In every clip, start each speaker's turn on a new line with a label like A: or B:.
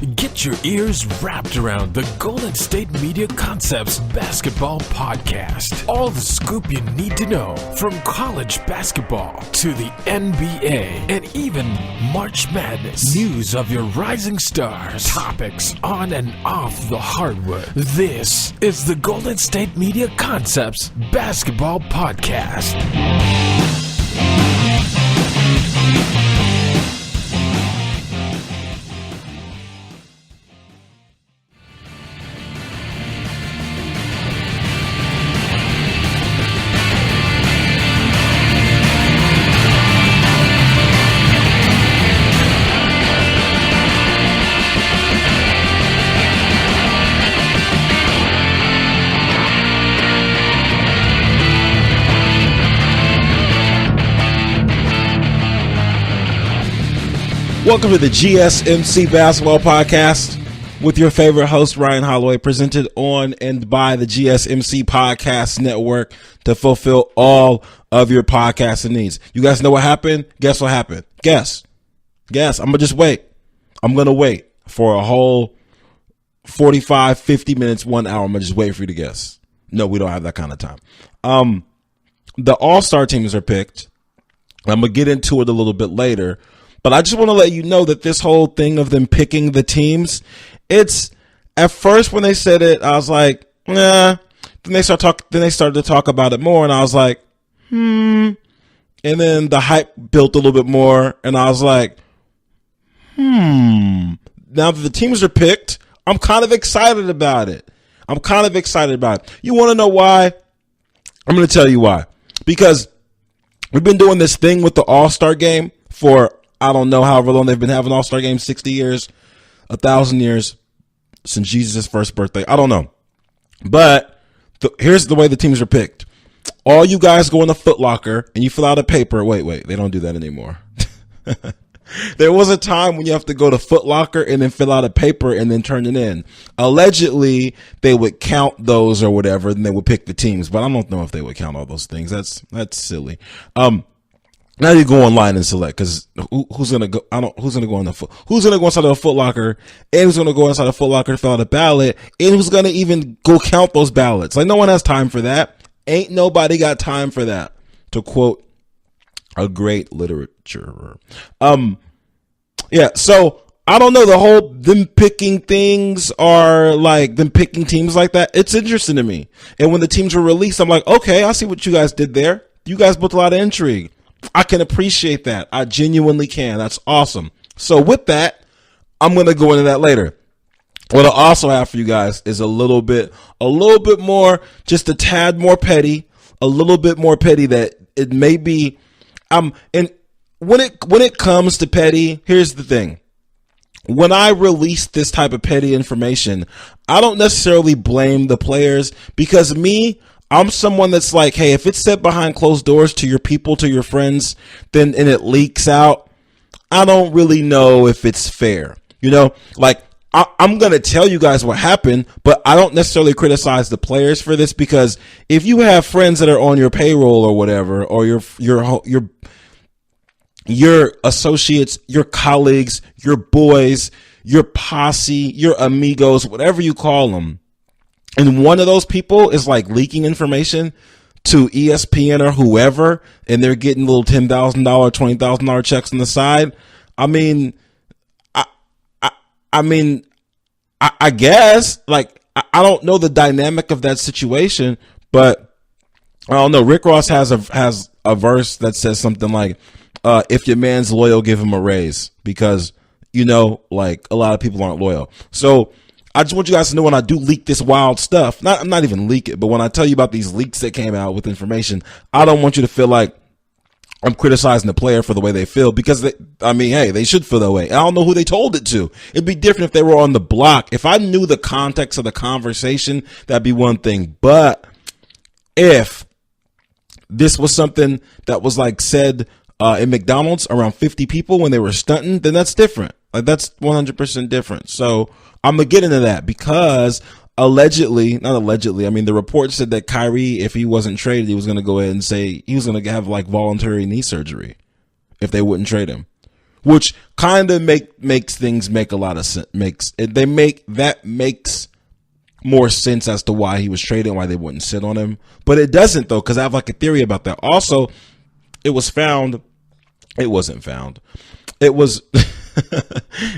A: Get your ears wrapped around the Golden State Media Concepts Basketball Podcast. All the scoop you need to know from college basketball to the NBA and even March Madness. News of your rising stars. Topics on and off the hardwood. This is the Golden State Media Concepts Basketball Podcast.
B: Welcome to the GSMC Basketball Podcast with your favorite host, Ryan Holloway, presented on and by the GSMC Podcast Network to fulfill all of your podcasting needs. You guys know what happened? Guess what happened? Guess. I'm going to just wait. I'm going to wait for a whole 45, 50 minutes, 1 hour. I'm going to just wait for you to guess. No, we don't have that kind of time. The All-Star teams are picked. I'm going to get into it a little bit later. But I just want to let you know that this whole thing of them picking the teams, it's at first when they said it, I was like, nah. Then they started to talk about it more, and I was like, And then the hype built a little bit more, and I was like, Now that the teams are picked, I'm kind of excited about it. You want to know why? I'm going to tell you why. Because we've been doing this thing with the All-Star game for I don't know however long they've been having All-Star games, 60 years, 1,000 years since Jesus' first birthday. I don't know. But here's the way the teams are picked. All you guys go in the Foot Locker and you fill out a paper. Wait, they don't do that anymore. There was a time when you have to go to Foot Locker and then fill out a paper and then turn it in. Allegedly, they would count those or whatever, and they would pick the teams. But I don't know if they would count all those things. That's silly. Now you go online and select because who's gonna go? Who's gonna go inside of a Foot Locker, and who's gonna go inside a Foot Locker to fill out a ballot, and who's gonna even go count those ballots? Like no one has time for that. Ain't nobody got time for that. To quote a great literature. Yeah. So I don't know. The whole them picking things are like them picking teams like that. It's interesting to me. And when the teams were released, I'm like, okay, I see what you guys did there. You guys built a lot of intrigue. I can appreciate that. I genuinely can. That's awesome. So with that, I'm going to go into that later. What I also have for you guys is a little bit more, just a tad more petty, a little bit more petty that it may be. And when it comes to petty, here's the thing. When I release this type of petty information, I don't necessarily blame the players because I'm someone that's like, hey, if it's said behind closed doors to your people, to your friends, and it leaks out, I don't really know if it's fair. You know, like I'm going to tell you guys what happened, but I don't necessarily criticize the players for this because if you have friends that are on your payroll or whatever, or your associates, your colleagues, your boys, your posse, your amigos, whatever you call them, and one of those people is like leaking information to ESPN or whoever, and they're getting little $10,000, $20,000 checks on the side. I guess like I don't know the dynamic of that situation, but I don't know. Rick Ross has a verse that says something like, "If your man's loyal, give him a raise," because like a lot of people aren't loyal. So I just want you guys to know when I do leak this wild stuff, I'm not even leak it, but when I tell you about these leaks that came out with information, I don't want you to feel like I'm criticizing the player for the way they feel because they should feel that way. I don't know who they told it to. It'd be different if they were on the block. If I knew the context of the conversation, that'd be one thing. But if this was something that was like said in McDonald's around 50 people when they were stunting, then that's different. Like that's 100% different. So I'm going to get into that because not allegedly, the report said that Kyrie, if he wasn't traded, he was going to go ahead and say he was going to have like voluntary knee surgery if they wouldn't trade him, which kind of makes things make a lot of sense. Makes more sense as to why he was traded and why they wouldn't sit on him. But it doesn't, though, because I have like a theory about that. Also, it wasn't found. It was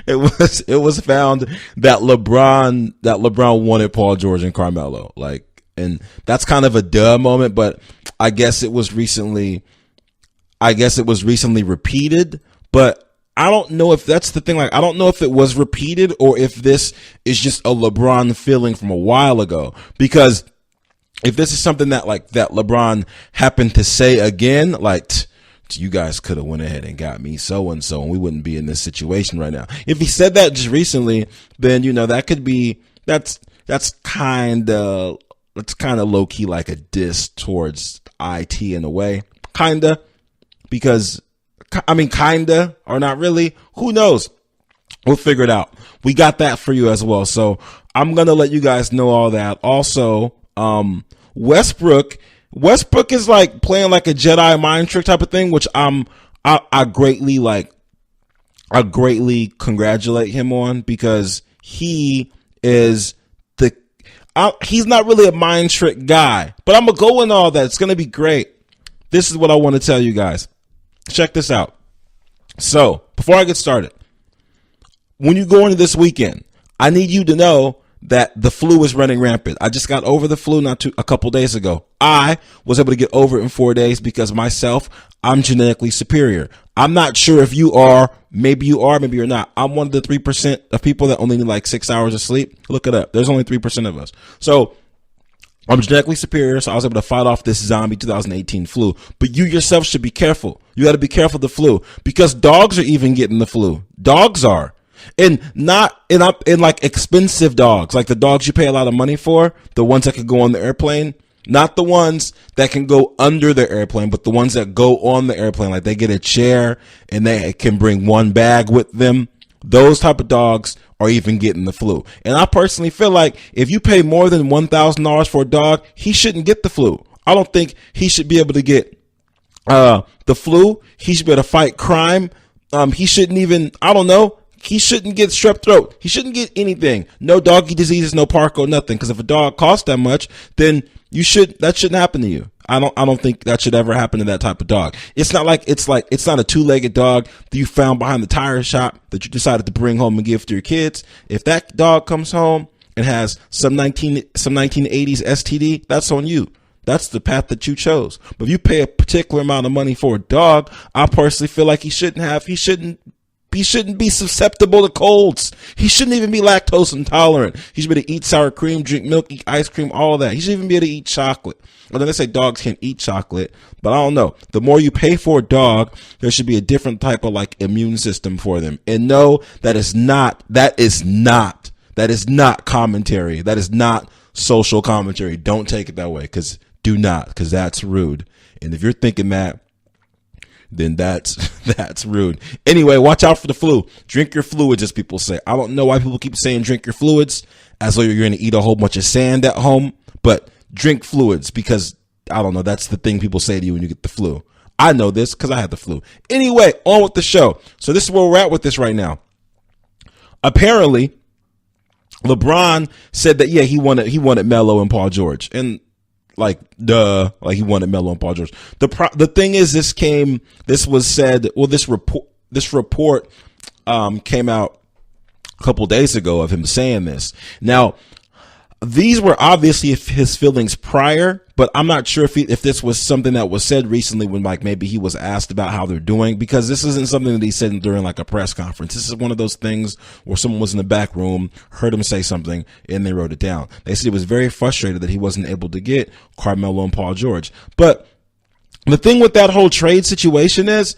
B: it was found that LeBron wanted Paul George and Carmelo. Like, and that's kind of a duh moment, but I guess it was recently repeated, but I don't know if that's the thing. Like, I don't know if it was repeated or if this is just a LeBron feeling from a while ago. Because if this is something that LeBron happened to say again, like, you guys could have went ahead and got me so-and-so and we wouldn't be in this situation right now. If he said that just recently, then, that could be, that's kind of low key like a diss towards IT in a way. Kinda. Because, kinda, or not really. Who knows? We'll figure it out. We got that for you as well. So I'm going to let you guys know all that. Also, Westbrook is like playing like a Jedi mind trick type of thing, which I greatly congratulate him on, because he is he's not really a mind trick guy, but I'm going to go in all that. It's going to be great. This is what I want to tell you guys. Check this out. So, before I get started, when you go into this weekend, I need you to know that the flu is running rampant. I just got over the flu a couple days ago. I was able to get over it in 4 days because I'm genetically superior. I'm not sure if you are. Maybe you are, maybe you're not. I'm one of the 3% of people that only need like 6 hours of sleep. Look it up. There's only 3% of us. So, I'm genetically superior, so I was able to fight off this zombie 2018 flu. But you yourself should be careful. You got to be careful of the flu, because dogs are even getting the flu. Dogs are. And not in like expensive dogs, like the dogs you pay a lot of money for, the ones that can go on the airplane, not the ones that can go under the airplane, but the ones that go on the airplane. Like they get a chair and they can bring one bag with them. Those type of dogs are even getting the flu. And I personally feel like if you pay more than $1,000 for a dog, he shouldn't get the flu. I don't think he should be able to get the flu. He should be able to fight crime. He shouldn't even, he shouldn't get strep throat. He shouldn't get anything. No doggy diseases, no Parco, nothing. Because if a dog costs that much, then that shouldn't happen to you. I don't think that should ever happen to that type of dog. It's not a two-legged dog that you found behind the tire shop that you decided to bring home and give to your kids. If that dog comes home and has some 1980s STD, that's on you. That's the path that you chose. But if you pay a particular amount of money for a dog, I personally feel like he shouldn't be susceptible to colds. He shouldn't even be lactose intolerant. He should be able to eat sour cream, drink milk, eat ice cream, all of that. He shouldn't even be able to eat chocolate. Well, then they say dogs can't eat chocolate, but I don't know. The more you pay for a dog, there should be a different type of like immune system for them. And no, that is not commentary. That is not social commentary. Don't take it that way, because that's rude. And if you're thinking that, then that's rude. Anyway, watch out for the flu. Drink your fluids, as people say. I don't know why people keep saying drink your fluids as though you're going to eat a whole bunch of sand at home, but drink fluids, because I don't know, that's the thing people say to you when you get the flu. I know this because I had the flu. Anyway, on with the show. So this is where we're at with this right now. Apparently, LeBron said that he wanted Melo and Paul George, and he wanted Melo and Paul George. The thing is, this report came out a couple days ago of him saying this. Now, these were obviously his feelings prior, but I'm not sure if this was something that was said recently when maybe he was asked about how they're doing, because this isn't something that he said during like a press conference. This is one of those things where someone was in the back room, heard him say something, and they wrote it down. They said he was very frustrated that he wasn't able to get Carmelo and Paul George. But the thing with that whole trade situation is,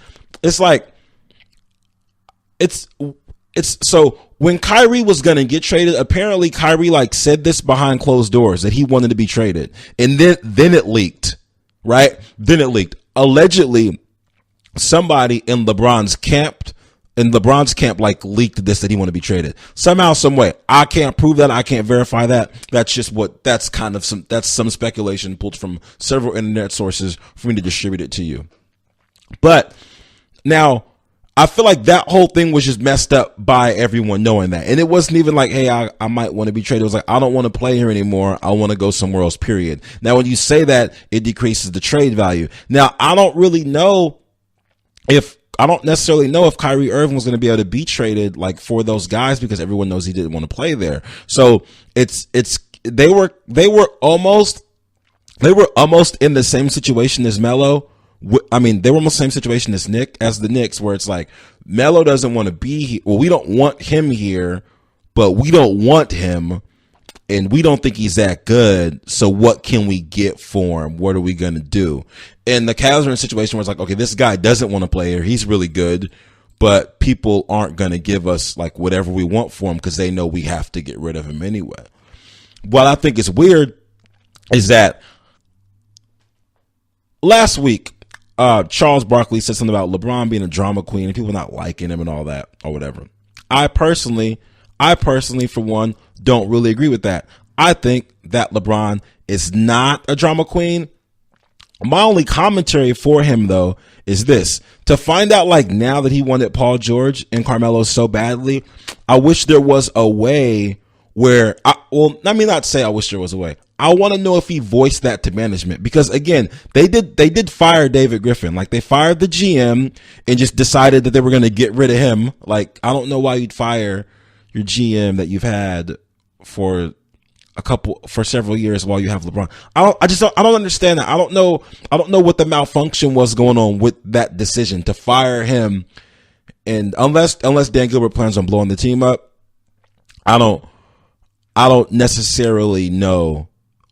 B: so when Kyrie was going to get traded, apparently Kyrie said this behind closed doors that he wanted to be traded. And then it leaked, right? Then it leaked. Allegedly, somebody in LeBron's camp leaked this, that he wanted to be traded. Somehow, some way. I can't prove that. I can't verify that. That's some speculation pulled from several internet sources for me to distribute it to you. But now, I feel like that whole thing was just messed up by everyone knowing that. And it wasn't even like, hey, I might want to be traded. It was like, I don't want to play here anymore. I want to go somewhere else, period. Now, when you say that, it decreases the trade value. Now, I don't necessarily know if Kyrie Irving was going to be able to be traded like for those guys, because everyone knows he didn't want to play there. So they were almost in the same situation as Melo. I mean, they were almost the same situation as the Knicks, where it's like Melo doesn't want to be here. Well, we don't want him here, but we don't want him, and we don't think he's that good. So what can we get for him? What are we going to do? And the Cavs are in a situation where it's like, okay, this guy doesn't want to play here. He's really good, but people aren't going to give us like whatever we want for him because they know we have to get rid of him anyway. What I think is weird is that last week, Charles Barkley said something about LeBron being a drama queen and people not liking him and all that or whatever. I personally, for one, don't really agree with that. I think that LeBron is not a drama queen. My only commentary for him, though, is this. To find out, like, now that he wanted Paul George and Carmelo so badly, I wish there was a way where, let me not say I wish there was a way. I want to know if he voiced that to management, because again, they did fire David Griffin. Like, they fired the GM and just decided that they were going to get rid of him. Like, I don't know why you'd fire your GM that you've had for several years while you have LeBron. I don't understand that. I don't know what the malfunction was going on with that decision to fire him. And unless Dan Gilbert plans on blowing the team up, I don't necessarily know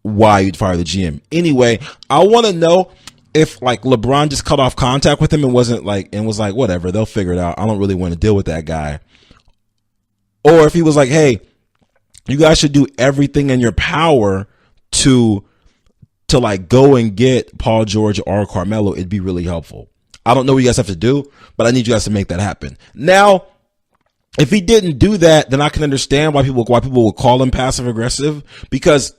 B: why you'd fire the GM. Anyway, I want to know if like LeBron just cut off contact with him and was like, whatever, they'll figure it out. I don't really want to deal with that guy. Or if he was like, hey, you guys should do everything in your power to like go and get Paul George or Carmelo. It'd be really helpful. I don't know what you guys have to do, but I need you guys to make that happen. Now, if he didn't do that, then I can understand why people will call him passive aggressive, because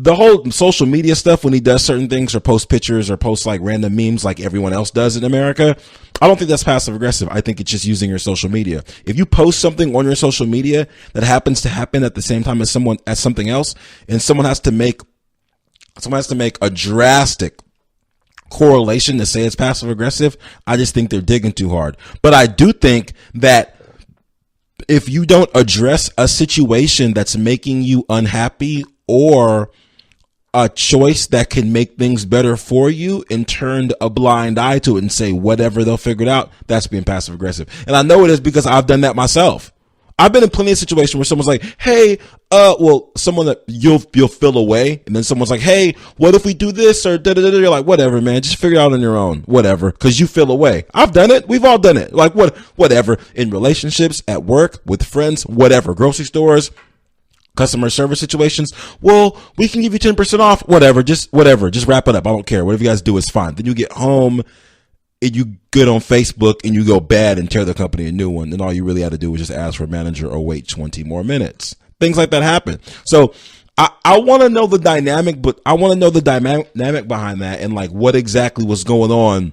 B: the whole social media stuff, when he does certain things or post pictures or post like random memes like everyone else does in America, I don't think that's passive aggressive. I think it's just using your social media. If you post something on your social media that happens to happen at the same time as something else, and someone has to make a drastic correlation to say it's passive aggressive, I just think they're digging too hard. But I do think that if you don't address a situation that's making you unhappy, or a choice that can make things better for you, and turned a blind eye to it and say whatever, they'll figure it out, that's being passive aggressive. And I know it is, because I've done that myself. I've been in plenty of situations where someone's like, hey, someone that you'll feel away, and then someone's like, hey, what if we do this, or da-da-da-da. You're like, whatever, man, just figure it out on your own, whatever, because you feel away. I've done it. We've all done it. Like, whatever, in relationships, at work, with friends, whatever, grocery stores, customer service situations. Well, we can give you 10% off, whatever, just wrap it up. I don't care. Whatever you guys do is fine. Then you get home and you get on Facebook and you go bad and tear the company a new one. And all you really had to do was just ask for a manager or wait 20 more minutes. Things like that happen. So I want to know the dynamic, but I want to know the dynamic behind that, and like what exactly was going on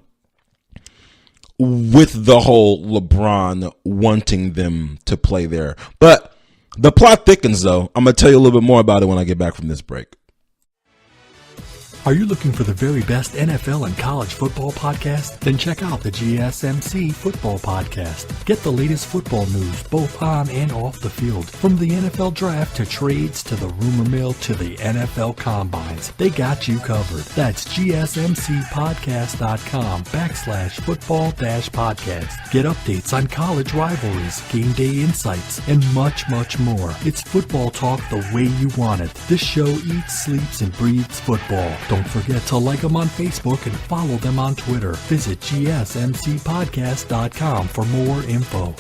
B: with the whole LeBron wanting them to play there. But the plot thickens, though. I'm going to tell you a little bit more about it when I get back from this break.
C: Are you looking for the very best NFL and college football podcast? Then check out the GSMC Football Podcast. Get the latest football news both on and off the field. From the NFL Draft to trades to the rumor mill to the NFL Combines, they got you covered. That's GSMCpodcast.com/football-podcast. Get updates on college rivalries, game day insights, and much, much more. It's football talk the way you want it. This show eats, sleeps, and breathes football. Don't forget to like them on Facebook and follow them on Twitter. Visit GSMCpodcast.com for more info.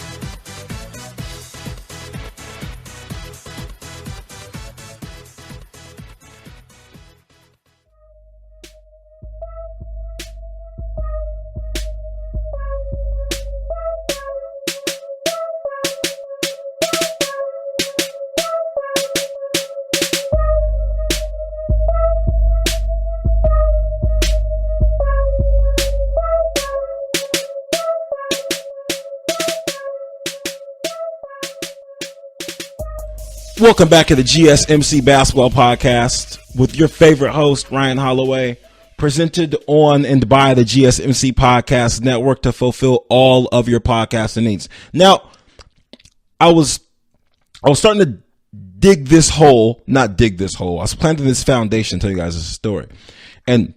B: Welcome back to the GSMC Basketball Podcast with your favorite host, Ryan Holloway, presented on and by the GSMC Podcast Network to fulfill all of your podcasting needs. Now, I was starting to dig this hole, not dig this hole. I was planting this foundation, tell you guys this story. And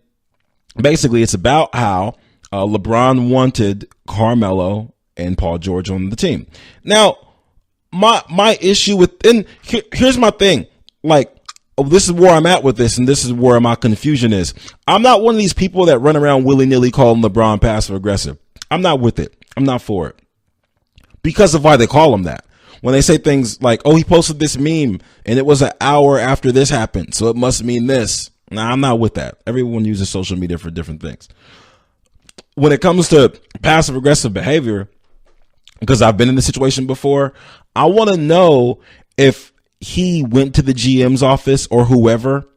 B: basically, it's about how LeBron wanted Carmelo and Paul George on the team. Now, my issue with, and here's my thing, like, this is where I'm at with this, and this is where my confusion is. I'm not one of these people that run around willy-nilly calling LeBron passive aggressive. I'm not with it. I'm not for it. Because of why they call him that. When they say things like, oh, he posted this meme and it was an hour after this happened, so it must mean this. Nah, I'm not with that. Everyone uses social media for different things. When it comes to passive aggressive behavior, because I've been in this situation before, I want to know if he went to the GM's office or whoever.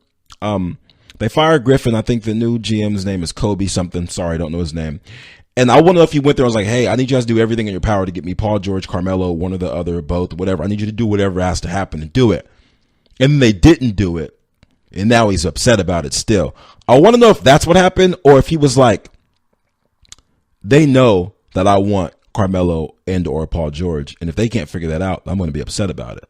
B: They fired Griffin. I think the new GM's name is Kobe something. Sorry, I don't know his name. And I want to know if he went there and was like, hey, I need you guys to do everything in your power to get me Paul George, Carmelo, one or the other, both, whatever. I need you to do whatever has to happen and do it. And they didn't do it. And now he's upset about it still. I want to know if that's what happened or if he was like, they know that I want Carmelo and or Paul George, and if they can't figure that out, I'm going to be upset about it.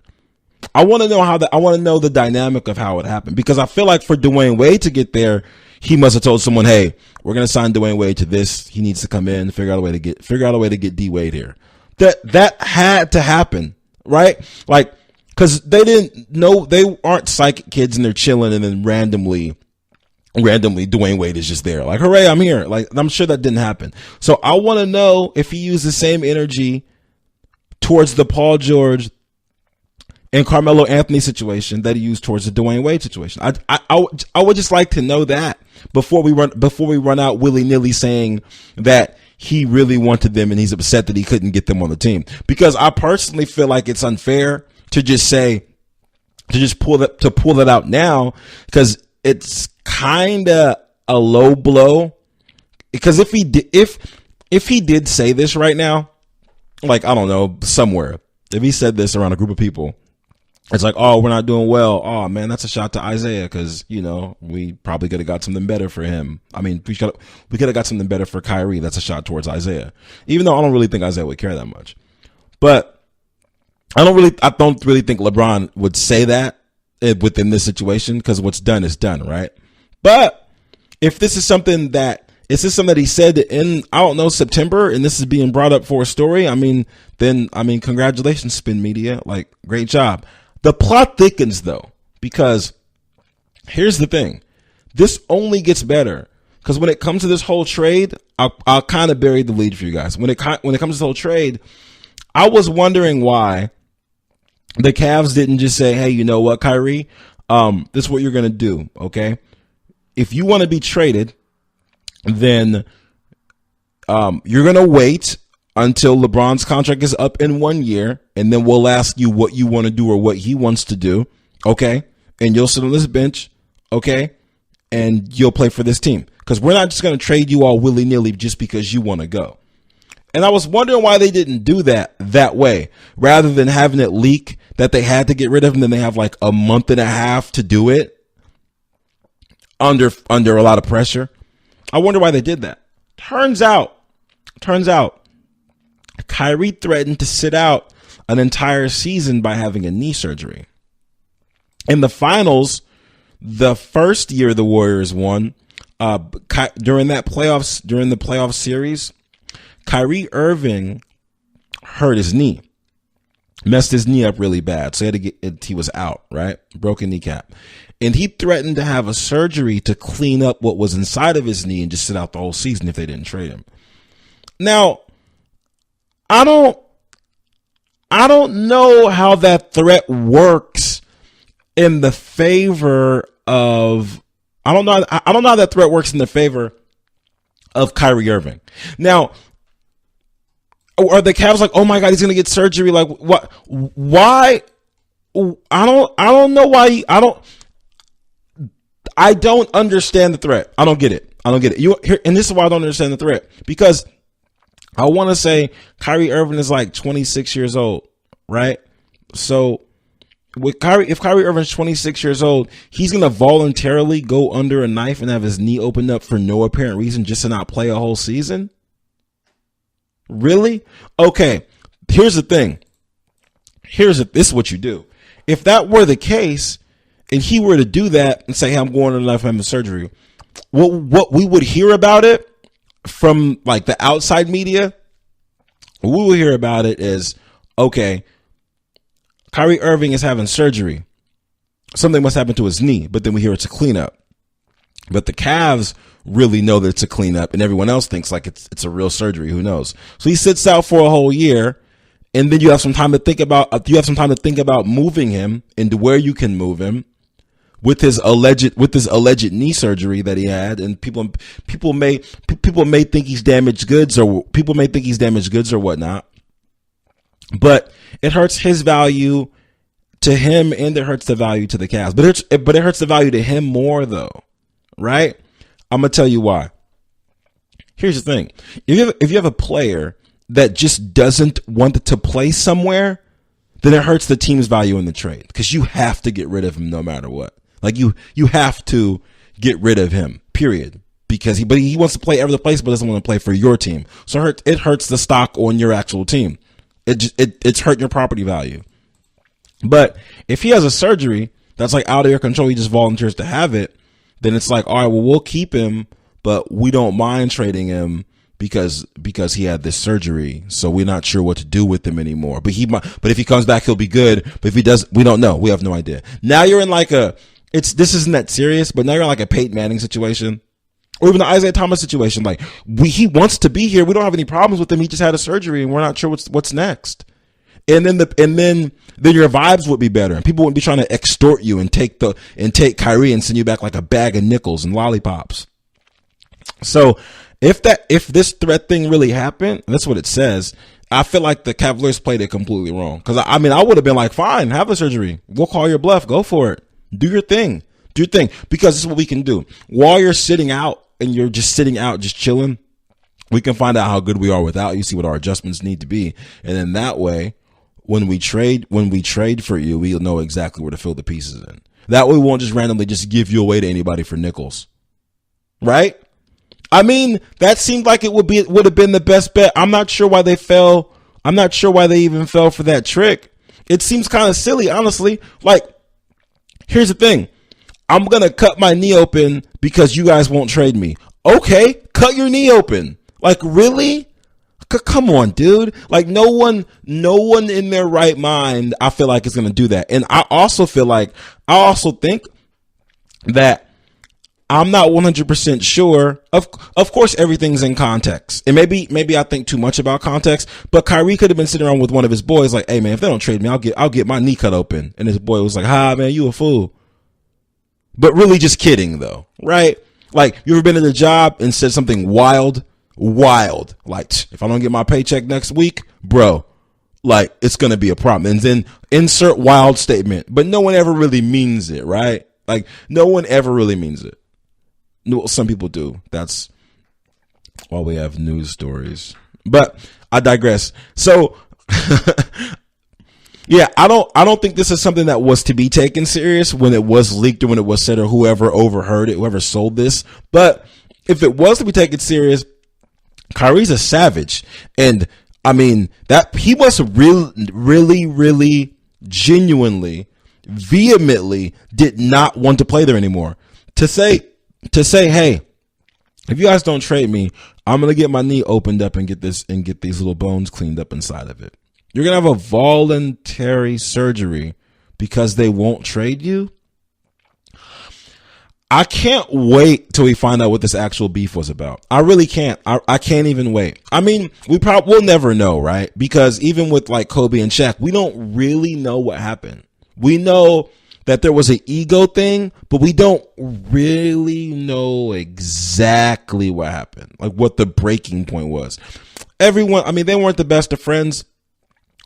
B: I want to know I want to know the dynamic of how it happened, because I feel like for Dwayne Wade to get there, he must have told someone, hey, we're going to sign Dwayne Wade to this. He needs to come in, figure out a way to get D Wade here. That had to happen, right? Like, because they didn't know, they aren't psychic kids and they're chilling and then randomly Dwayne Wade is just there. Like, hooray, I'm here. Like, I'm sure that didn't happen. So I want to know if he used the same energy towards the Paul George and Carmelo Anthony situation that he used towards the Dwayne Wade situation. I would just like to know that before we run out willy-nilly saying that he really wanted them and he's upset that he couldn't get them on the team. Because I personally feel like it's unfair to just pull that out now, because it's kind of a low blow. Because if he did say this right now, like, I don't know, somewhere, if he said this around a group of people, it's like, oh, we're not doing well. Oh man, that's a shot to Isaiah, because, you know, we probably could have got something better for him. I mean, we could have got something better for Kyrie. That's a shot towards Isaiah, even though I don't really think Isaiah would care that much. But I don't really think LeBron would say that within this situation, because what's done is done, right? But if this is something that he said in, I don't know, September, and this is being brought up for a story, then congratulations, Spin Media. Like, great job. The plot thickens, though, because here's the thing. This only gets better, because when it comes to this whole trade, I'll kind of bury the lead for you guys. When it comes to this whole trade, I was wondering why the Cavs didn't just say, hey, you know what, Kyrie, this is what you're going to do, okay? If you want to be traded, then you're going to wait until LeBron's contract is up in 1 year, and then we'll ask you what you want to do or what he wants to do, okay? And you'll sit on this bench, okay? And you'll play for this team, because we're not just going to trade you all willy-nilly just because you want to go. And I was wondering why they didn't do that way, rather than having it leak that they had to get rid of him, then they have like a month and a half to do it under a lot of pressure. I wonder why they did that. Turns out, Kyrie threatened to sit out an entire season by having a knee surgery. In the finals, the first year the Warriors won, during the playoff series, Kyrie Irving hurt his knee, messed his knee up really bad. So he was out, right? Broken kneecap. And he threatened to have a surgery to clean up what was inside of his knee and just sit out the whole season if they didn't trade him. Now, I don't know how that threat works in the favor of, I don't know how that threat works in the favor of Kyrie Irving. Now, are the Cavs like, oh my God, he's going to get surgery? Like, what? Why? I don't know why. I don't understand the threat. I don't get it. And this is why I don't understand the threat, because I want to say Kyrie Irving is like 26 years old, right? So With Kyrie, if Kyrie Irving's 26 years old, he's going to voluntarily go under a knife and have his knee opened up for no apparent reason just to not play a whole season? Really? Okay. Here's the thing. This is what you do. If that were the case and he were to do that and say, hey, I'm going under the knife and having surgery, what we would hear about it from like the outside media, what we would hear about it is, okay, Kyrie Irving is having surgery. Something must happen to his knee, but then we hear it's a cleanup. But the Cavs really know that it's a cleanup, and everyone else thinks like it's a real surgery. Who knows? So he sits out for a whole year, and then you have some time to think about moving him into where you can move him with his alleged knee surgery that he had, and people may think he's damaged goods, or people may think he's damaged goods or whatnot. But it hurts his value to him, and it hurts the value to the Cavs. But it hurts the value to him more, though, right? I'm gonna tell you why. Here's the thing: if you have a player that just doesn't want to play somewhere, then it hurts the team's value in the trade because you have to get rid of him no matter what. Like you have to get rid of him. Period. Because he wants to play every place, but doesn't want to play for your team. So it hurts the stock on your actual team. It's hurting your property value. But if he has a surgery that's like out of your control, he just volunteers to have it, then it's like, all right, well, we'll keep him, but we don't mind trading him because he had this surgery, so we're not sure what to do with him anymore. But if he comes back, he'll be good. But if he does, we don't know. We have no idea. Now you're in like this isn't that serious, but now you're in like a Peyton Manning situation. Or even the Isaiah Thomas situation, like he wants to be here. We don't have any problems with him. He just had a surgery, and we're not sure what's next. And then your vibes would be better, and people wouldn't be trying to extort you and take Kyrie and send you back like a bag of nickels and lollipops. So if this threat thing really happened, and that's what it says, I feel like the Cavaliers played it completely wrong. Because I would have been like, fine, have the surgery. We'll call your bluff. Go for it. Do your thing. Because this is what we can do. While you're sitting out and you're just sitting out, just chilling, we can find out how good we are without you, see what our adjustments need to be. And then that way, when we trade for you, we'll know exactly where to fill the pieces in. That way we won't just randomly just give you away to anybody for nickels. Right? That seemed like it would have been the best bet. I'm not sure why they fell. I'm not sure why they even fell for that trick. It seems kind of silly, honestly. Like, here's the thing. I'm going to cut my knee open because you guys won't trade me. Okay, cut your knee open. Like, really? Come on, dude. Like, no one in their right mind, I feel like, is going to do that. And I also think that I'm not 100% sure. Of course, everything's in context. And maybe I think too much about context, but Kyrie could have been sitting around with one of his boys like, hey, man, if they don't trade me, I'll get my knee cut open. And his boy was like, man, you a fool. But really just kidding, though, right? Like, you ever been at a job and said something wild? Like, if I don't get my paycheck next week, bro, like, it's going to be a problem. And then insert wild statement. But no one ever really means it, right? Like, no one ever really means it. No, some people do. That's why we have news stories. But I digress. So, yeah, I don't think this is something that was to be taken serious when it was leaked or when it was said or whoever overheard it, whoever sold this. But if it was to be taken serious, Kyrie's a savage. And that he must really, genuinely, vehemently did not want to play there anymore. To say, hey, if you guys don't trade me, I'm going to get my knee opened up and get these little bones cleaned up inside of it. You're going to have a voluntary surgery because they won't trade you? I can't wait till we find out what this actual beef was about. I really can't. I can't even wait. We'll never know, right? Because even with like Kobe and Shaq, we don't really know what happened. We know that there was an ego thing, but we don't really know exactly what happened, like what the breaking point was. Everyone, they weren't the best of friends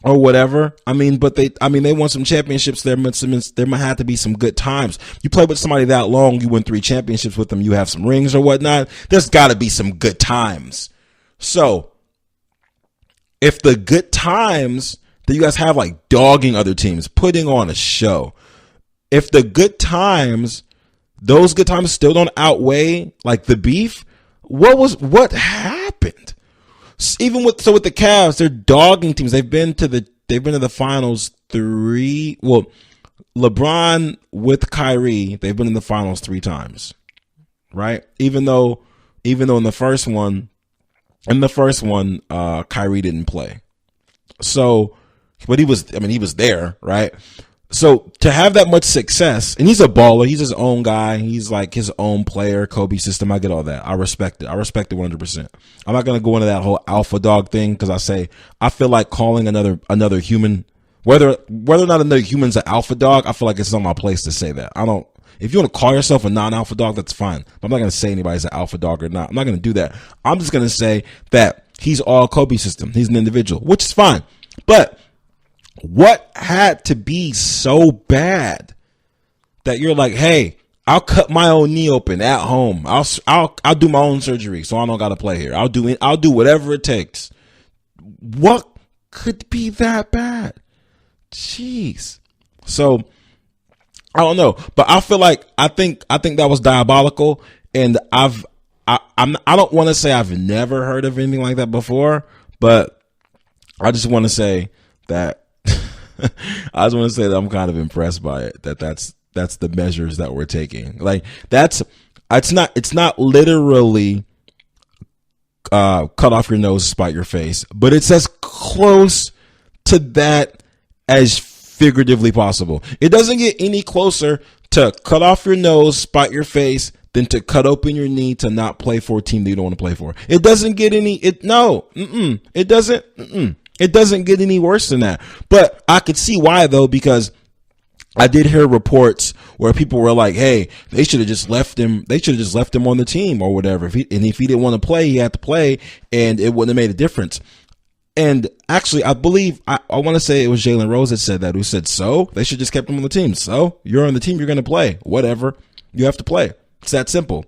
B: or whatever. But they won some championships. There might have to be some good times. You play with somebody that long, you win 3 championships with them, you have some rings or whatnot. There's got to be some good times. So if the good times that you guys have like dogging other teams, putting on a show. If the good times, those good times still don't outweigh like the beef, what happened? Even with the Cavs, they're dogging teams. They've been to the finals 3. Well, LeBron with Kyrie, they've been in the finals 3 times, right? Even though in the first one, Kyrie didn't play. So, but he was there, right? So to have that much success, and he's a baller, he's his own guy, he's like his own player, Kobe system. I get all that. I respect it 100%. I'm not going to go into that whole alpha dog thing because I feel like calling another human, whether or not another human's an alpha dog, I feel like it's not my place to say that. If you want to call yourself a non-alpha dog, that's fine. But I'm not going to say anybody's an alpha dog or not. I'm not going to do that. I'm just going to say that he's all Kobe system. He's an individual, which is fine. But what had to be so bad that you're like, hey, I'll cut my own knee open at home. I'll do my own surgery, so I don't got to play here. I'll do whatever it takes. What could be that bad? Jeez. So I don't know, but I feel like I think that was diabolical, and I don't want to say I've never heard of anything like that before, but I just want to say that I'm kind of impressed by it. That's the measures that we're taking. Like it's not literally cut off your nose, spite your face, but it's as close to that as figuratively possible. It doesn't get any closer to cut off your nose, spite your face, than to cut open your knee to not play for a team that you don't want to play for. It doesn't get any. It doesn't get any worse than that. But I could see why though, because I did hear reports where people were like, "Hey, they should have just left him. They should have just left him on the team or whatever. If he didn't want to play, he had to play, and it wouldn't have made a difference." And actually, I believe I want to say it was Jalen Rose that said that. Who said so? They should just kept him on the team. So you're on the team, you're going to play. Whatever, you have to play. It's that simple,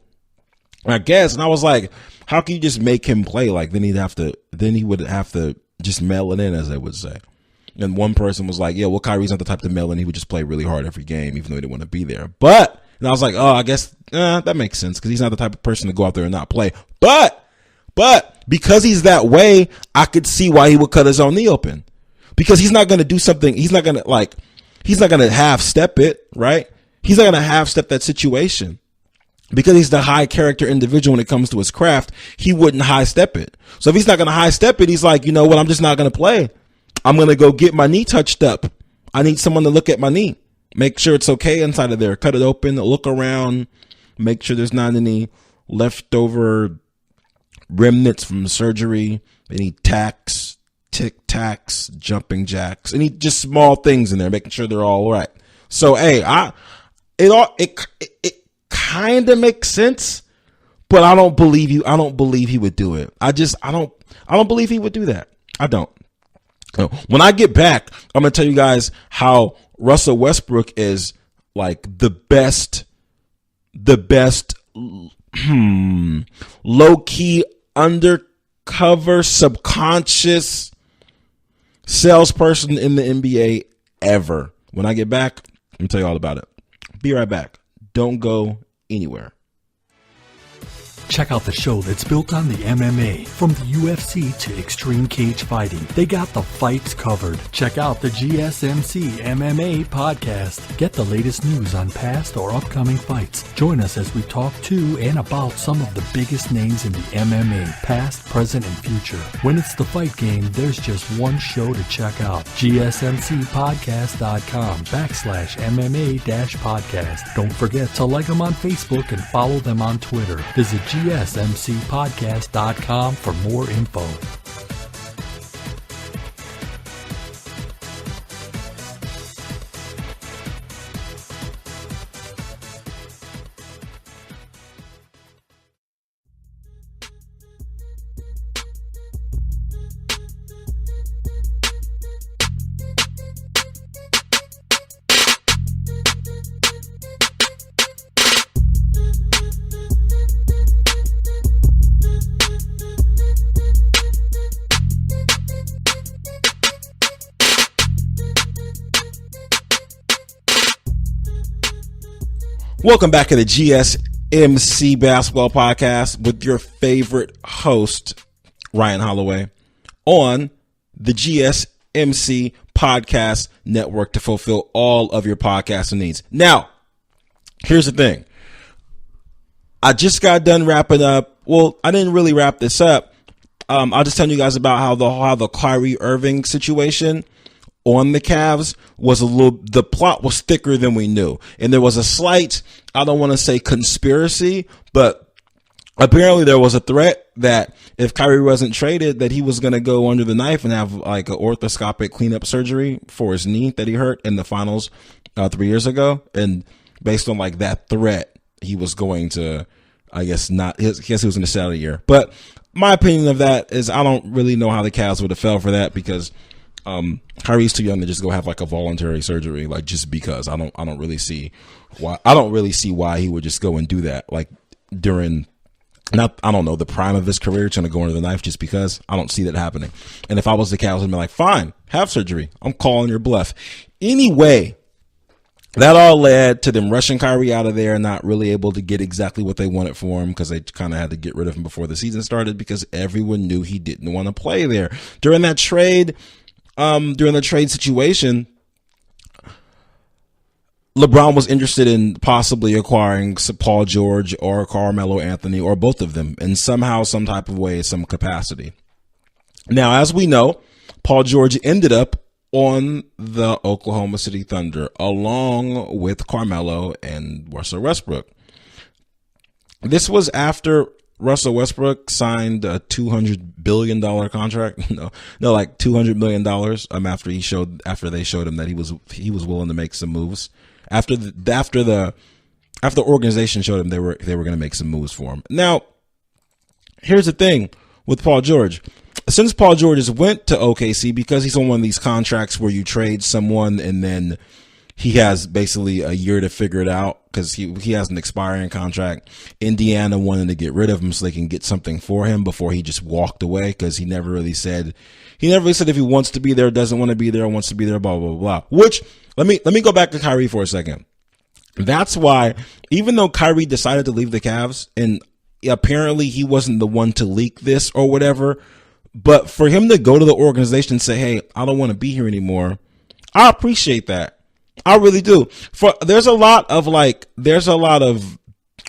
B: I guess. And I was like, how can you just make him play? Like then he would have to just mail it in, as they would say. And one person was like, yeah, well, Kyrie's not the type to mail in. He would just play really hard every game, even though he didn't want to be there. And I was like, oh, I guess that makes sense because he's not the type of person to go out there and not play. But because he's that way, I could see why he would cut his own knee open, because he's not going to do something. He's not going to half step it, right? He's not going to half step that situation. Because he's the high character individual when it comes to his craft, he wouldn't high step it. So if he's not going to high step it, he's like, you know what? I'm just not going to play. I'm going to go get my knee touched up. I need someone to look at my knee, make sure it's okay inside of there, cut it open, look around, make sure there's not any leftover remnants from the surgery, any tacks, tic tacs, jumping jacks, any just small things in there, making sure they're all right. So, hey, it kind of makes sense, but I don't believe you. I don't believe he would do it. I don't believe he would do that. I don't. When I get back, I'm going to tell you guys how Russell Westbrook is like the best low key, undercover, subconscious salesperson in the NBA ever. When I get back, I'm going to tell you all about it. Be right back. Don't go anywhere.
C: Check out the show that's built on the MMA. From the UFC to extreme cage fighting, they got the fights covered. Check out the GSMC MMA Podcast. Get the latest news on past or upcoming fights. Join us as we talk to and about some of the biggest names in the MMA, past, present, and future. When it's the fight game, there's just one show to check out. GSMCpodcast.com/MMA-podcast. Don't forget to like them on Facebook and follow them on Twitter. Visit GSMCpodcast.com for more info.
B: Welcome back to the GSMC Basketball Podcast with your favorite host, Ryan Holloway, on the GSMC Podcast Network to fulfill all of your podcasting needs. Now, here's the thing. I just got done wrapping up. Well, I didn't really wrap this up. I'll just tell you guys about how the Kyrie Irving situation on the Cavs was the plot was thicker than we knew. And there was a slight, I don't want to say conspiracy, but apparently there was a threat that if Kyrie wasn't traded, that he was going to go under the knife and have like an orthoscopic cleanup surgery for his knee that he hurt in the finals 3 years ago. And based on like that threat, he was going to, I guess he was going to stay out of the year. But my opinion of that is I don't really know how the Cavs would have fell for that because Kyrie's too young to just go have like a voluntary surgery, like just because. I don't really see why he would just go and do that, like during the prime of his career, trying to go under the knife just because. I don't see that happening. And if I was the Cavs, I'd be like, fine, have surgery. I'm calling your bluff. Anyway, that all led to them rushing Kyrie out of there, not really able to get exactly what they wanted for him because they kind of had to get rid of him before the season started because everyone knew he didn't want to play there. During the trade situation, LeBron was interested in possibly acquiring Paul George or Carmelo Anthony or both of them in somehow, some type of way, some capacity. Now, as we know, Paul George ended up on the Oklahoma City Thunder along with Carmelo and Russell Westbrook. This was after Russell Westbrook signed a $200 billion contract. No, like $200 million. After they showed him that he was willing to make some moves. After the organization showed him they were going to make some moves for him. Now, here's the thing with Paul George. Since Paul George has went to OKC, because he's on one of these contracts where you trade someone and then he has basically a year to figure it out because he has an expiring contract. Indiana wanted to get rid of him so they can get something for him before he just walked away because he never really said if he wants to be there, doesn't want to be there, wants to be there, blah, blah, blah. Which, let me go back to Kyrie for a second. That's why, even though Kyrie decided to leave the Cavs, and apparently he wasn't the one to leak this or whatever, but for him to go to the organization and say, hey, I don't want to be here anymore, I appreciate that. I really do. There's a lot of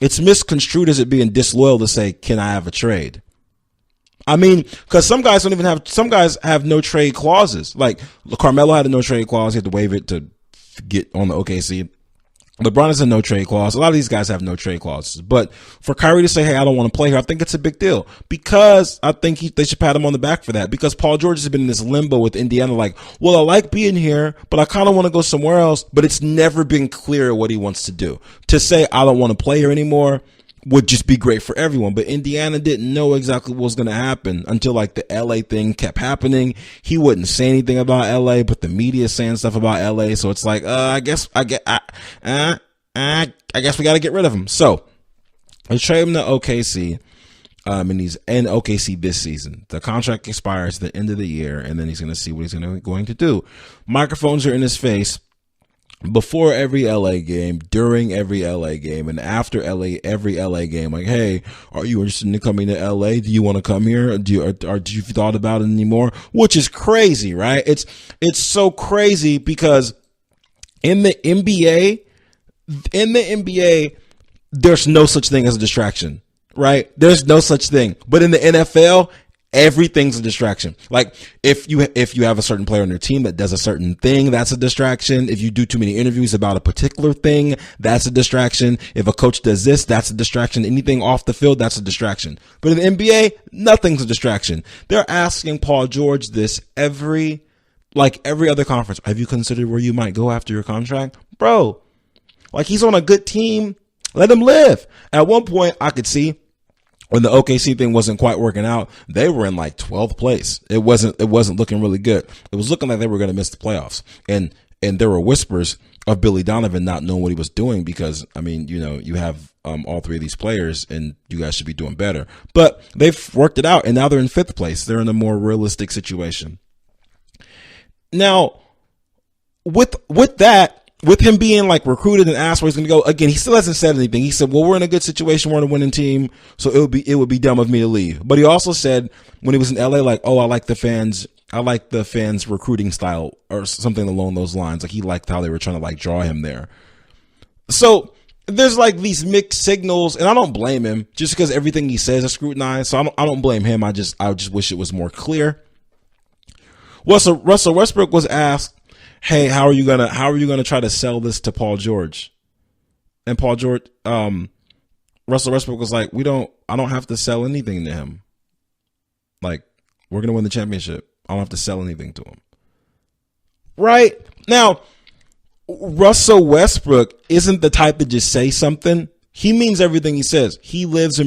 B: it's misconstrued as it being disloyal to say, can I have a trade? I mean, because some guys have no trade clauses. Like Carmelo had a no trade clause. He had to waive it to get on the OKC. LeBron has a no trade clause. A lot of these guys have no trade clauses. But for Kyrie to say, hey, I don't want to play here, I think it's a big deal because I think they should pat him on the back for that because Paul George has been in this limbo with Indiana. Like, well, I like being here, but I kind of want to go somewhere else. But it's never been clear what he wants to do. To say, I don't want to play here anymore would just be great for everyone. But Indiana didn't know exactly what was going to happen until like the LA thing kept happening. He wouldn't say anything about LA, but the media is saying stuff about LA. So it's like, I guess we got to get rid of him. So let's trade him to OKC. And he's in OKC this season. The contract expires at the end of the year, and then he's going to see what he's going to do. Microphones are in his face before every LA game, during every LA game, and after every LA game. Like, hey, are you interested in coming to LA? Do you want to come here? Do you thought about it anymore? Which is crazy, right? It's so crazy because in the NBA, there's no such thing as a distraction, right? There's no such thing. But in the NFL, everything's a distraction. Like if you have a certain player on your team that does a certain thing, that's a distraction. If you do too many interviews about a particular thing, that's a distraction. If a coach does this, that's a distraction. Anything off the field, that's a distraction. But in the NBA, nothing's a distraction. They're asking Paul George this every other conference. Have you considered where you might go after your contract? Bro, like he's on a good team. Let him live. At one point, I could see when the OKC thing wasn't quite working out, they were in like 12th place. It wasn't looking really good. It was looking like they were going to miss the playoffs. And there were whispers of Billy Donovan not knowing what he was doing because, I mean, you have all three of these players and you guys should be doing better. But they've worked it out and now they're in 5th place. They're in a more realistic situation. Now, with that, with him being like recruited and asked where he's going to go, again, he still hasn't said anything. He said, well, we're in a good situation. We're in a winning team. So it would be dumb of me to leave. But he also said when he was in LA, like, oh, I like the fans recruiting style or something along those lines. Like he liked how they were trying to like draw him there. So there's like these mixed signals, and I don't blame him just because everything he says is scrutinized. So I don't blame him. I just wish it was more clear. Russell Westbrook was asked, hey, how are you gonna try to sell this to Paul George? And Russell Westbrook was like, I don't have to sell anything to him. Like, we're gonna win the championship. I don't have to sell anything to him. Right? Now, Russell Westbrook isn't the type to just say something. He means everything he says. He lives,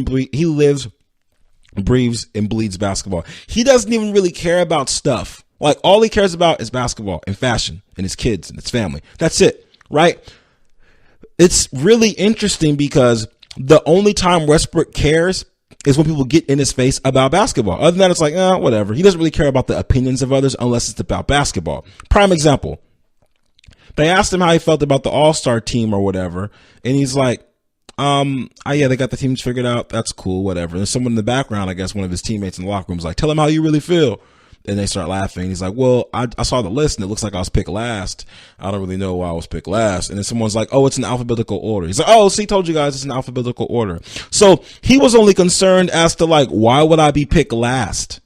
B: breathes, and bleeds basketball. He doesn't even really care about stuff. Like, all he cares about is basketball and fashion and his kids and his family. That's it, right? It's really interesting because the only time Westbrook cares is when people get in his face about basketball. Other than that, it's like, whatever. He doesn't really care about the opinions of others unless it's about basketball. Prime example. They asked him how he felt about the All-Star team or whatever, and he's like, yeah, they got the teams figured out. That's cool, whatever. There's someone in the background, I guess one of his teammates in the locker room is like, tell him how you really feel. And they start laughing. He's like, well, I saw the list and it looks like I was picked last. I don't really know why I was picked last. And then someone's like, oh, it's in alphabetical order. He's like, oh, see, told you guys it's in alphabetical order. So he was only concerned as to like, why would I be picked last?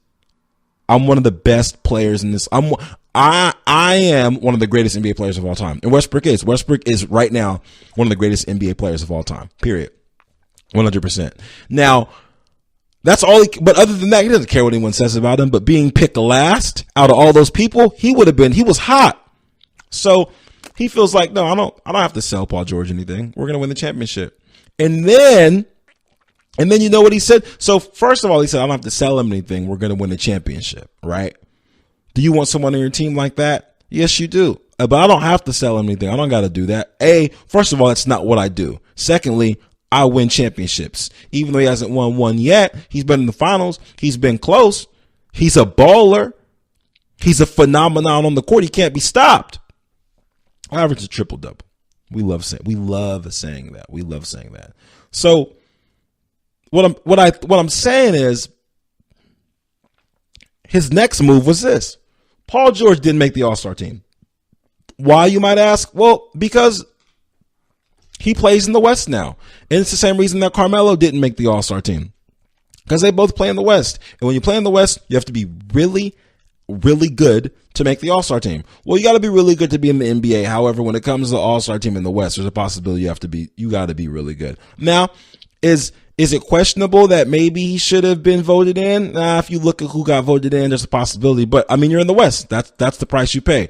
B: I'm one of the best players in this. I am one of the greatest NBA players of all time. And Westbrook is right now one of the greatest NBA players of all time, period. 100%. Now, that's all but other than that, he doesn't care what anyone says about him. But being picked last out of all those people, he was hot. So he feels like, no, I don't have to sell Paul George anything. We're going to win the championship. And then you know what he said? So first of all, he said, I don't have to sell him anything. We're going to win the championship, right? Do you want someone on your team like that? Yes, you do. But I don't have to sell him anything. I don't got to do that. First of all, that's not what I do. Secondly, I win championships. Even though he hasn't won one yet, he's been in the finals. He's been close. He's a baller. He's a phenomenon on the court. He can't be stopped. Average a triple-double. We love saying that. So what I'm saying is his next move was this. Paul George didn't make the All-Star team. Why, you might ask? Well, because he plays in the West now. And it's the same reason that Carmelo didn't make the All-Star team. Because they both play in the West. And when you play in the West, you have to be really, really good to make the All-Star team. Well, you got to be really good to be in the NBA. However, when it comes to the All-Star team in the West, there's a possibility you got to be really good. Now, is it questionable that maybe he should have been voted in? If you look at who got voted in, there's a possibility. But, I mean, you're in the West. That's the price you pay.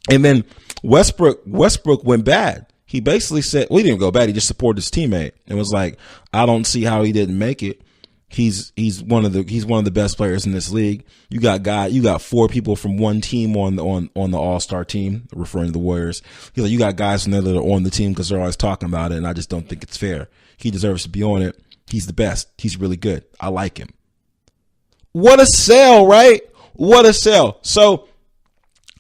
B: And then Westbrook went bad. He basically said, well, he didn't go bad. He just supported his teammate and was like, I don't see how he didn't make it. He's one of the best players in this league. You got 4 people from one team on the All-Star team, referring to the Warriors. He's like, you got guys from there that are on the team because they're always talking about it, and I just don't think it's fair. He deserves to be on it. He's the best. He's really good. I like him. What a sell, right? What a sell. So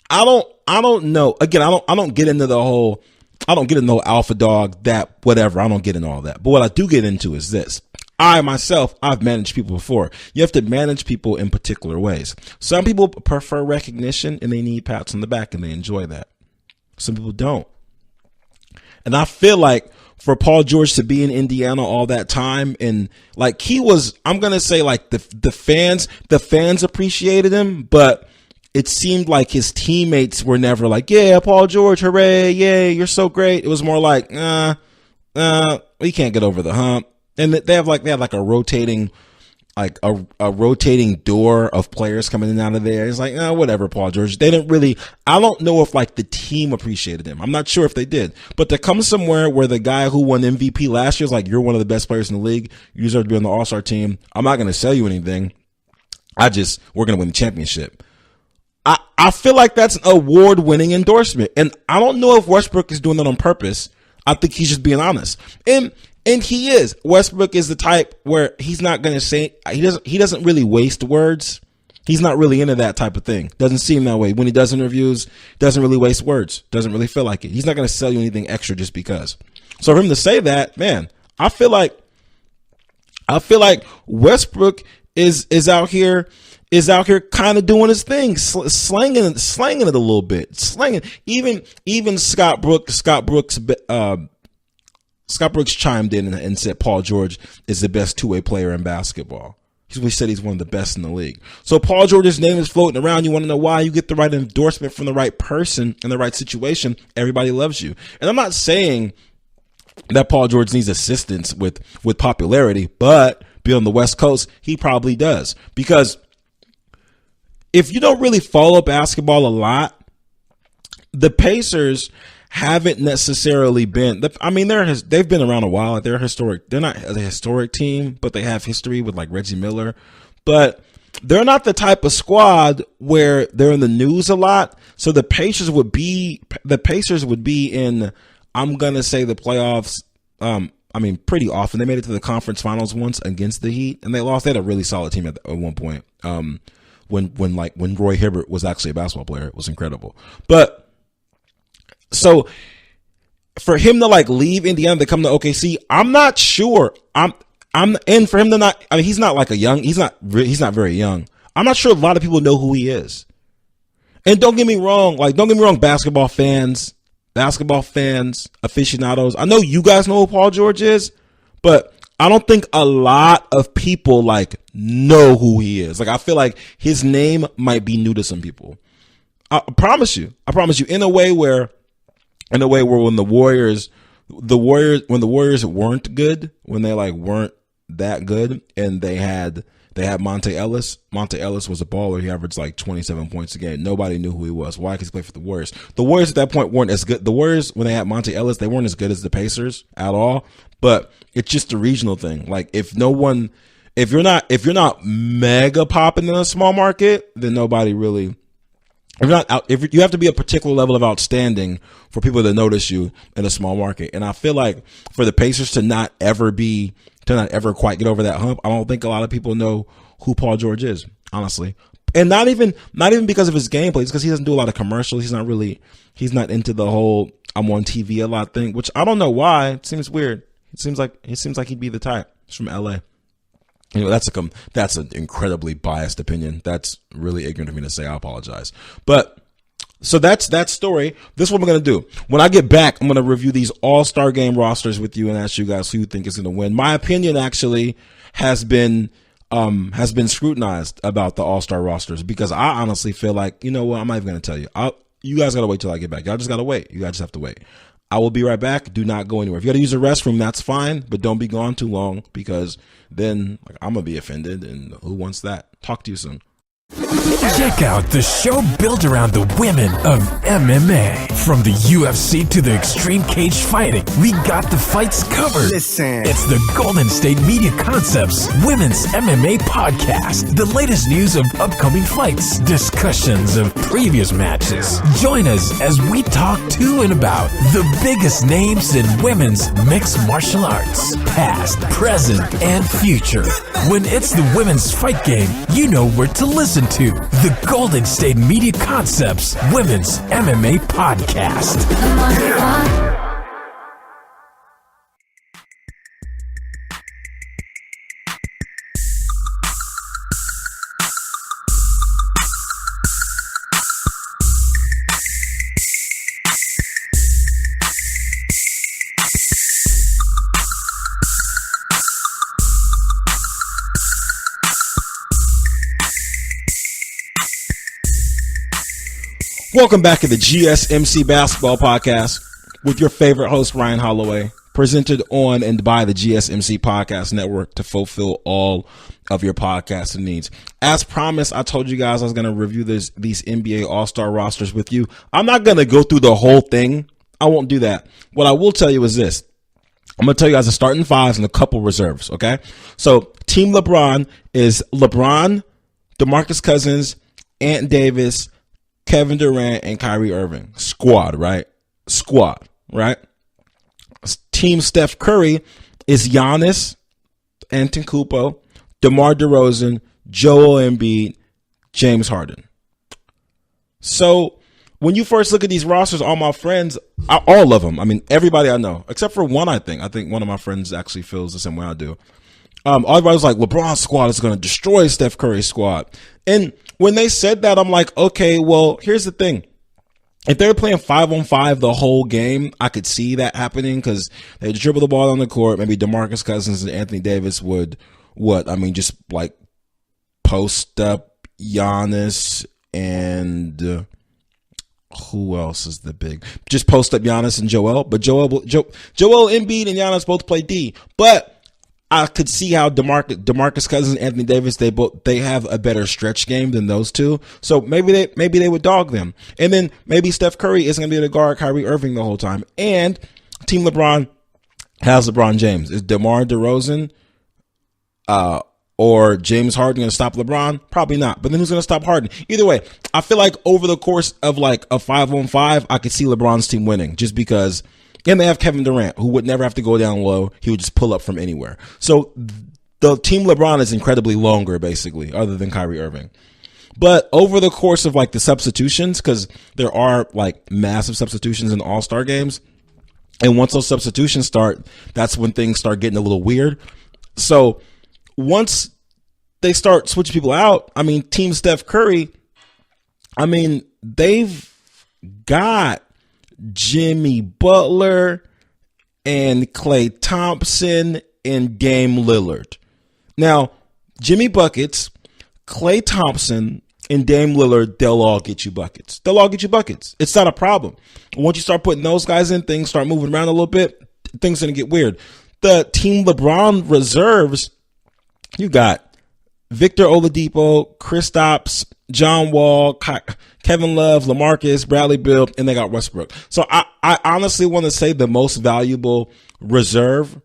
B: I don't know. Again, I don't get into the whole alpha dog, that whatever. I don't get into all that. But what I do get into is this. I've managed people before. You have to manage people in particular ways. Some people prefer recognition and they need pats on the back and they enjoy that. Some people don't. And I feel like for Paul George to be in Indiana all that time, and like he was, I'm going to say like the fans appreciated him, but it seemed like his teammates were never like, yeah, Paul George, hooray, yay, you're so great. It was more like, we can't get over the hump. And they have like a rotating, like a rotating door of players coming in and out of there. It's like, whatever, Paul George. They didn't really, I don't know if like the team appreciated him. I'm not sure if they did. But to come somewhere where the guy who won MVP last year is like, you're one of the best players in the league, you deserve to be on the All-Star team. I'm not going to sell you anything. We're going to win the championship. I feel like that's an award-winning endorsement. And I don't know if Westbrook is doing that on purpose. I think he's just being honest. And he is. Westbrook is the type where he's not going to say, he doesn't really waste words. He's not really into that type of thing. Doesn't seem that way. When he does interviews, doesn't really waste words. Doesn't really feel like it. He's not going to sell you anything extra just because. So for him to say that, man, I feel like Westbrook is out here kind of doing his thing, slanging it a little bit, even Scott Brooks chimed in and said Paul George is the best two-way player in basketball. He said he's one of the best in the league. So Paul George's name is floating around. You want to know why? You get the right endorsement from the right person in the right situation. Everybody loves you. And I'm not saying that Paul George needs assistance with popularity, but being on the West Coast, he probably does. Because if you don't really follow basketball a lot, the Pacers haven't necessarily been. I mean, they've been around a while. They're historic. They're not a historic team, but they have history with like Reggie Miller. But they're not the type of squad where they're in the news a lot. So the Pacers would be in, I'm gonna say, the playoffs. I mean, pretty often. They made it to the conference finals once against the Heat, and they lost. They had a really solid team at one point. When Roy Hibbert was actually a basketball player, it was incredible. But so for him to like leave Indiana to come to OKC, I'm not sure. And for him to not, I mean, he's not very young. I'm not sure a lot of people know who he is. And don't get me wrong, basketball fans, aficionados. I know you guys know who Paul George is, but I don't think a lot of people like know who he is. Like, I feel like his name might be new to some people. I promise you, in a way where when the Warriors weren't good, when they like weren't that good, and they had Monte Ellis. Monte Ellis was a baller. He averaged like 27 points a game. Nobody knew who he was. Why? Because he played for the Warriors. The Warriors at that point weren't as good. The Warriors, when they had Monte Ellis, they weren't as good as the Pacers at all. But it's just a regional thing. Like, if you're not mega popping in a small market, then nobody really. If you have to be a particular level of outstanding for people to notice you in a small market. And I feel like for the Pacers to not ever quite get over that hump, I don't think a lot of people know who Paul George is, honestly. And not even because of his gameplay. It's because he doesn't do a lot of commercials. He's not into the whole I'm on TV a lot thing, which I don't know why. It seems weird. It seems like he'd be the type. He's from LA. You know, that's an incredibly biased opinion. That's really ignorant of me to say. I apologize. But so that's that story. This is what we're going to do. When I get back, I'm going to review these all-star game rosters with you and ask you guys who you think is going to win. My opinion actually has been scrutinized about the all-star rosters, because I honestly feel like, you know what, I'm not even going to tell you. You guys got to wait till I get back. Y'all just got to wait. You guys just have to wait. I will be right back. Do not go anywhere. If you got to use the restroom, that's fine, but don't be gone too long, because then I'm going to be offended, and who wants that? Talk to you soon.
A: Check out the show built around the women of MMA. From the UFC to the extreme cage fighting, we got the fights covered.
D: Listen.
A: It's the Golden State Media Concepts Women's MMA Podcast. The latest news of upcoming fights, discussions of previous matches. Join us as we talk to and about the biggest names in women's mixed martial arts, past, present, and future. When it's the women's fight game, you know where to listen to. The Golden State Media Concepts Women's MMA Podcast.
B: Welcome back to the GSMC Basketball Podcast with your favorite host, Ryan Holloway, presented on and by the GSMC Podcast Network to fulfill all of your podcasting needs. As promised, I told you guys I was going to review these NBA All-Star rosters with you. I'm not going to go through the whole thing. I won't do that. What I will tell you is this. I'm going to tell you guys the starting fives and a couple reserves, okay? So, Team LeBron is LeBron, DeMarcus Cousins, Ant Davis, Kevin Durant, and Kyrie Irving. Squad, right? Team Steph Curry is Giannis Antetokounmpo, DeMar DeRozan, Joel Embiid, James Harden. So when you first look at these rosters, all my friends, all of them, I mean, everybody I know, except for one, I think one of my friends actually feels the same way I do. Everybody was like, LeBron's squad is going to destroy Steph Curry's squad. And when they said that, I'm like, okay, well, here's the thing. If they were playing 5-on-5 the whole game, I could see that happening because they dribble the ball on the court. Maybe DeMarcus Cousins and Anthony Davis would, just like post up Giannis and who else is the big? Just post up Giannis and Joel. But Joel Embiid and Giannis both play D. But I could see how DeMarcus Cousins and Anthony Davis, they have a better stretch game than those two. So maybe they would dog them. And then maybe Steph Curry isn't going to be able to guard Kyrie Irving the whole time. And Team LeBron has LeBron James. Is DeMar DeRozan or James Harden going to stop LeBron? Probably not. But then who's going to stop Harden? Either way, I feel like over the course of like a 5-on-5, I could see LeBron's team winning just because. And they have Kevin Durant, who would never have to go down low. He would just pull up from anywhere. So the team LeBron is incredibly longer, basically, other than Kyrie Irving. But over the course of like the substitutions, because there are like massive substitutions in All-Star games, and once those substitutions start, that's when things start getting a little weird. So once they start switching people out, I mean, Team Steph Curry, I mean, they've got Jimmy Butler and Klay Thompson and Dame Lillard. Now, Jimmy Buckets, Klay Thompson, and Dame Lillard, they'll all get you buckets. It's not a problem. Once you start putting those guys in, things start moving around a little bit, things are going to get weird. The Team LeBron reserves, you got Victor Oladipo, Kristaps, John Wall, Kevin Love, LaMarcus, Bradley Beal, and they got Westbrook. So I honestly want to say the most valuable reserve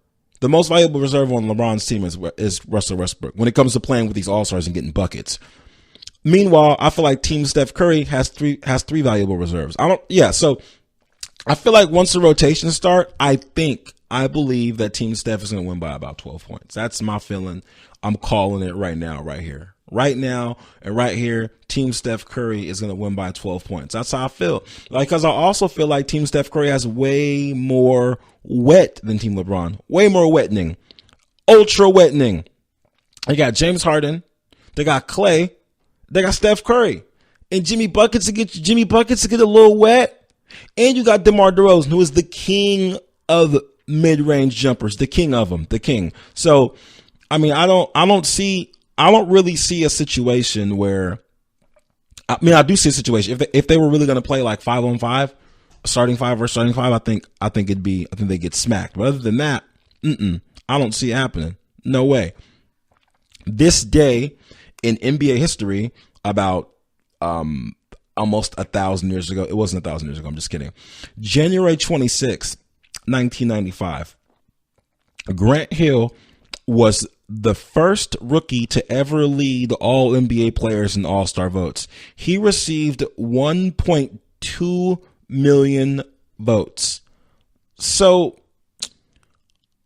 B: on LeBron's team is Russell Westbrook when it comes to playing with these All-Stars and getting buckets. Meanwhile, I feel like Team Steph Curry has three valuable reserves. So I feel like once the rotations start, I believe that Team Steph is going to win by about 12 points. That's my feeling. I'm calling it right now, right here. Right now and right here, Team Steph Curry is going to win by 12 points. That's how I feel. Because I also feel like Team Steph Curry has way more wet than Team LeBron. Way more wettening. Ultra wettening. They got James Harden. They got Klay. They got Steph Curry. And Jimmy Buckets to get a little wet. And you got DeMar DeRozan, who is the king of mid-range jumpers. The king of them. The king. So, I mean, I don't really see a situation where, I do see a situation if they were really going to play like 5-on-5, starting five, I think they get smacked. But other than that, I don't see it happening. No way. This day in NBA history, about almost 1,000 years ago, it wasn't 1,000 years ago. I'm just kidding. January 26, 1995, Grant Hill was the first rookie to ever lead all NBA players in All-Star votes. He received 1.2 million votes. So,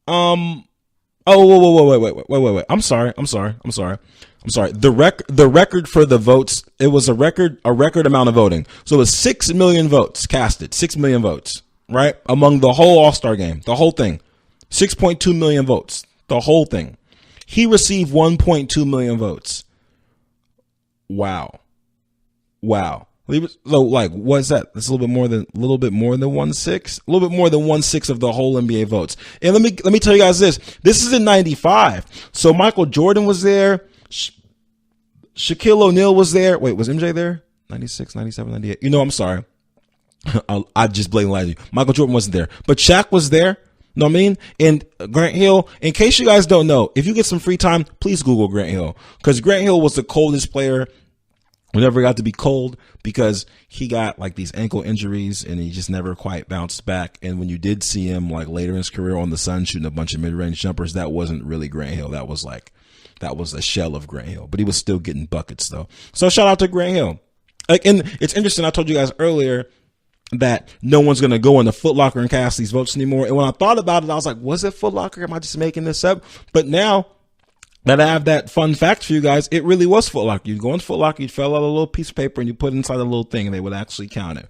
B: wait. I'm sorry. The record for the votes, it was a record amount of voting. So it was 6 million votes casted, 6 million votes, right? Among the whole All-Star game, the whole thing. 6.2 million votes, the whole thing. He received 1.2 million votes. Wow. So, like, what's that? That's a little bit more than 1/6. A little bit more than 1/6 of the whole NBA votes. And let me tell you guys this. This is in 95. So Michael Jordan was there. Shaquille O'Neal was there. Wait, was MJ there? 96, 97, 98. I'm sorry. I just blatantly lied to you. Michael Jordan wasn't there. But Shaq was there. Know what I mean? And Grant Hill, in case you guys don't know, if you get some free time, please Google Grant Hill. Because Grant Hill was the coldest player who never got to be cold because he got like these ankle injuries and he just never quite bounced back. And when you did see him like later in his career on the Sun shooting a bunch of mid-range jumpers, that wasn't really Grant Hill. That was a shell of Grant Hill. But he was still getting buckets though. So shout out to Grant Hill. And it's interesting. I told you guys earlier that no one's going to go into Foot Locker and cast these votes anymore. And when I thought about it, I was like, was it Foot Locker? Am I just making this up? But now that I have that fun fact for you guys. It really was Foot Locker. You'd go in Foot Locker, you'd fill out a little piece of paper, and you put it inside a little thing, and they would actually count it.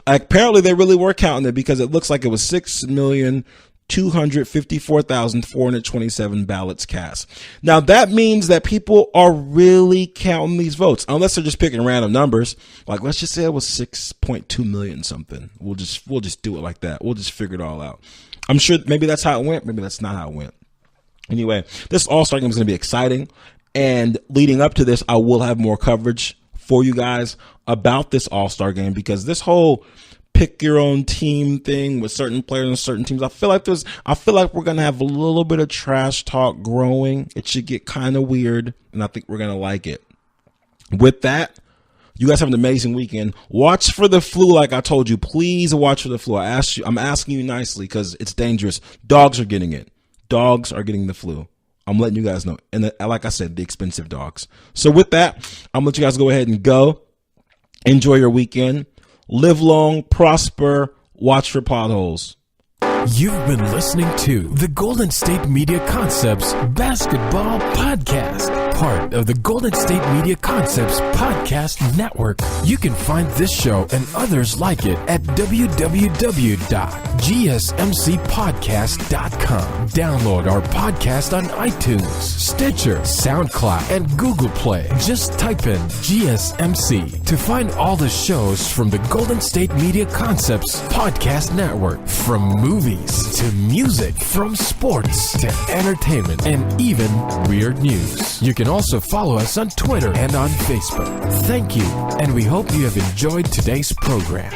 B: Apparently, they really were counting it because it looks like it was 6,254,427 ballots cast. Now, that means that people are really counting these votes, unless they're just picking random numbers. Like, let's just say it was 6.2 million something. We'll just do it like that. We'll just figure it all out. I'm sure maybe that's how it went. Maybe that's not how it went. Anyway, this All-Star game is going to be exciting. And leading up to this, I will have more coverage for you guys about this All-Star game, because this whole pick your own team thing with certain players and certain teams, I feel like we're going to have a little bit of trash talk growing. It should get kind of weird, and I think we're going to like it. With that, you guys have an amazing weekend. Watch for the flu, like I told you. Please watch for the flu. I'm asking you nicely because it's dangerous. Dogs are getting it. Dogs are getting the flu. I'm letting you guys know. And like I said, the expensive dogs. So with that, I'm going to let you guys go ahead and go. Enjoy your weekend. Live long, prosper, watch for potholes.
A: You've been listening to the Golden State Media Concepts Basketball Podcast, part of the Golden State Media Concepts Podcast Network. You can find this show and others like it at www.gsmcpodcast.com. Download our podcast on iTunes, Stitcher, SoundCloud, and Google Play. Just type in GSMC to find all the shows from the Golden State Media Concepts Podcast Network, from movies to music, from sports to entertainment, and even weird news. You can also follow us on Twitter and on Facebook. Thank you, and we hope you have enjoyed today's program.